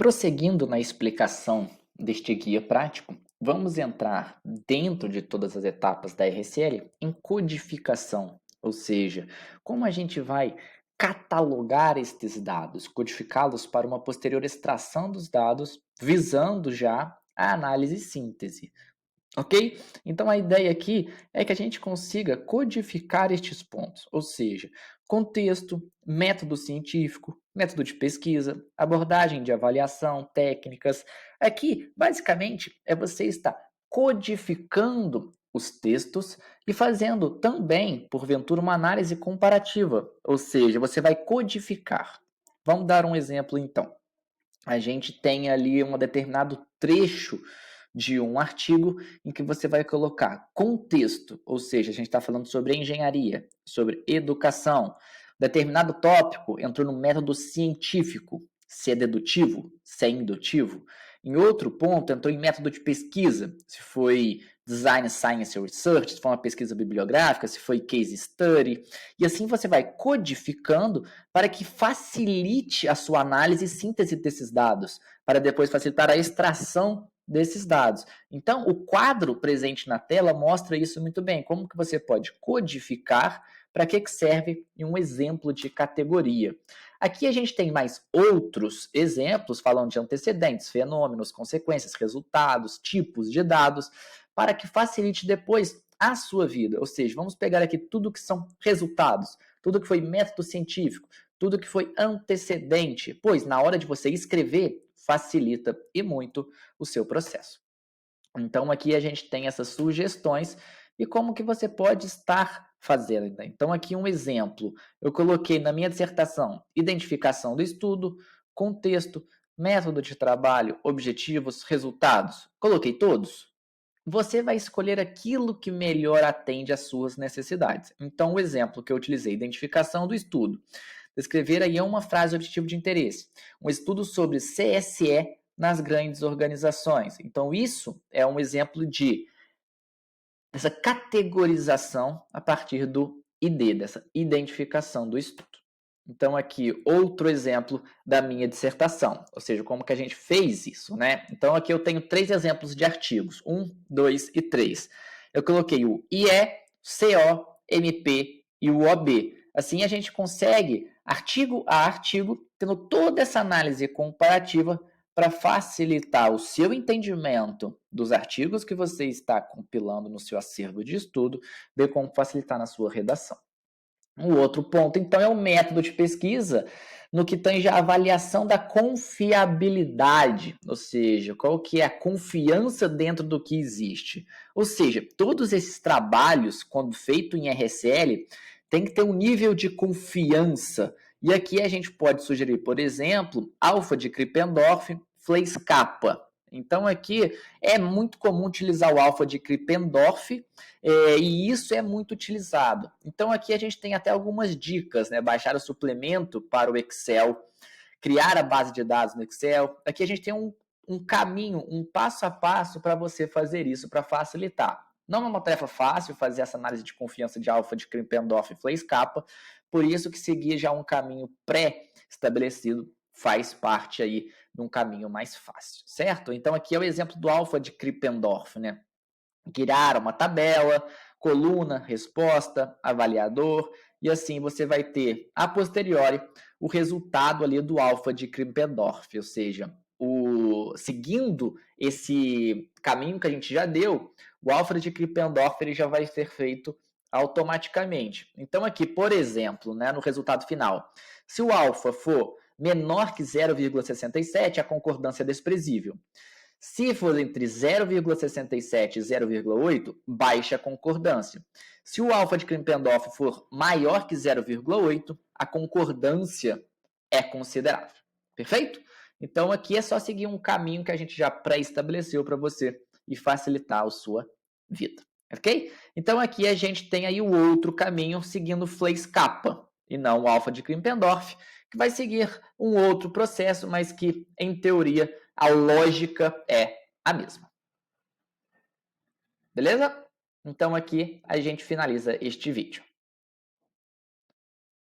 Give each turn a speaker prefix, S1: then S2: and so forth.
S1: Prosseguindo na explicação deste guia prático, vamos entrar dentro de todas as etapas da RSL em codificação, ou seja, como a gente vai catalogar estes dados, codificá-los para uma posterior extração dos dados, visando já a análise e síntese. Ok? Então a ideia aqui é que a gente consiga codificar estes pontos, ou seja, contexto, método científico, método de pesquisa, abordagem de avaliação, técnicas. Aqui, basicamente, é você estar codificando os textos e fazendo também, porventura, uma análise comparativa, ou seja, você vai codificar. Vamos dar um exemplo então. A gente tem ali um determinado trecho de um artigo em que você vai colocar contexto, ou seja, a gente está falando sobre engenharia, sobre educação. Determinado tópico entrou no método científico, se é dedutivo, se é indutivo. Em outro ponto, entrou em método de pesquisa, se foi design science research, se foi uma pesquisa bibliográfica, se foi case study. E assim você vai codificando para que facilite a sua análise e síntese desses dados, para depois facilitar a extração desses dados. Então, o quadro presente na tela mostra isso muito bem. Como que você pode codificar, para que serve em um exemplo de categoria. Aqui a gente tem mais outros exemplos, falando de antecedentes, fenômenos, consequências, resultados, tipos de dados, para que facilite depois a sua vida. Ou seja, vamos pegar aqui tudo que são resultados, tudo que foi método científico, tudo que foi antecedente, pois na hora de você escrever, facilita e muito o seu processo. Então aqui a gente tem essas sugestões e como que você pode estar fazendo. Então aqui um exemplo, eu coloquei na minha dissertação identificação do estudo, contexto, método de trabalho, objetivos, resultados. Coloquei todos? Você vai escolher aquilo que melhor atende às suas necessidades. Então, o exemplo que eu utilizei, identificação do estudo. Descrever aí uma frase objetivo de interesse. Um estudo sobre CSE nas grandes organizações. Então, isso é um exemplo dessa categorização a partir do ID, dessa identificação do estudo. Então, aqui, outro exemplo da minha dissertação, ou seja, como que a gente fez isso, né? Então, aqui eu tenho 3 exemplos de artigos, 1, 2 e 3. Eu coloquei o IE, CO, MP e o OB. Assim, a gente consegue, artigo a artigo, tendo toda essa análise comparativa para facilitar o seu entendimento dos artigos que você está compilando no seu acervo de estudo, bem como facilitar na sua redação. O outro ponto, então, é o método de pesquisa no que tange a avaliação da confiabilidade, ou seja, qual que é a confiança dentro do que existe. Ou seja, todos esses trabalhos, quando feito em RSL, tem que ter um nível de confiança. E aqui a gente pode sugerir, por exemplo, alfa de Krippendorff, Fleis Kappa. Então aqui é muito comum utilizar o alfa de Krippendorff, e isso é muito utilizado. Então aqui a gente tem até algumas dicas, né? Baixar o suplemento para o Excel, criar a base de dados no Excel. Aqui a gente tem um caminho, um passo a passo para você fazer isso, para facilitar. Não é uma tarefa fácil fazer essa análise de confiança de alfa de Krippendorff e Fleis Kappa, por isso que seguir já um caminho pré-estabelecido faz parte aí de um caminho mais fácil, certo? Então aqui é o exemplo do alfa de Krippendorff, né? Criar uma tabela, coluna, resposta, avaliador, e assim você vai ter, a posteriori, o resultado ali do alfa de Krippendorff, ou seja, seguindo esse caminho que a gente já deu, o alfa de Krippendorff ele já vai ser feito automaticamente. Então aqui, por exemplo, né, no resultado final, se o alfa for menor que 0,67, a concordância é desprezível. Se for entre 0,67 e 0,8, baixa a concordância. Se o alfa de Krippendorff for maior que 0,8, a concordância é considerável. Perfeito? Então aqui é só seguir um caminho que a gente já pré-estabeleceu para você e facilitar a sua vida. Ok? Então aqui a gente tem aí o outro caminho seguindo Fleis Kappa e não o alfa de Krippendorff, que vai seguir um outro processo, mas que em teoria a lógica é a mesma. Beleza? Então aqui a gente finaliza este vídeo.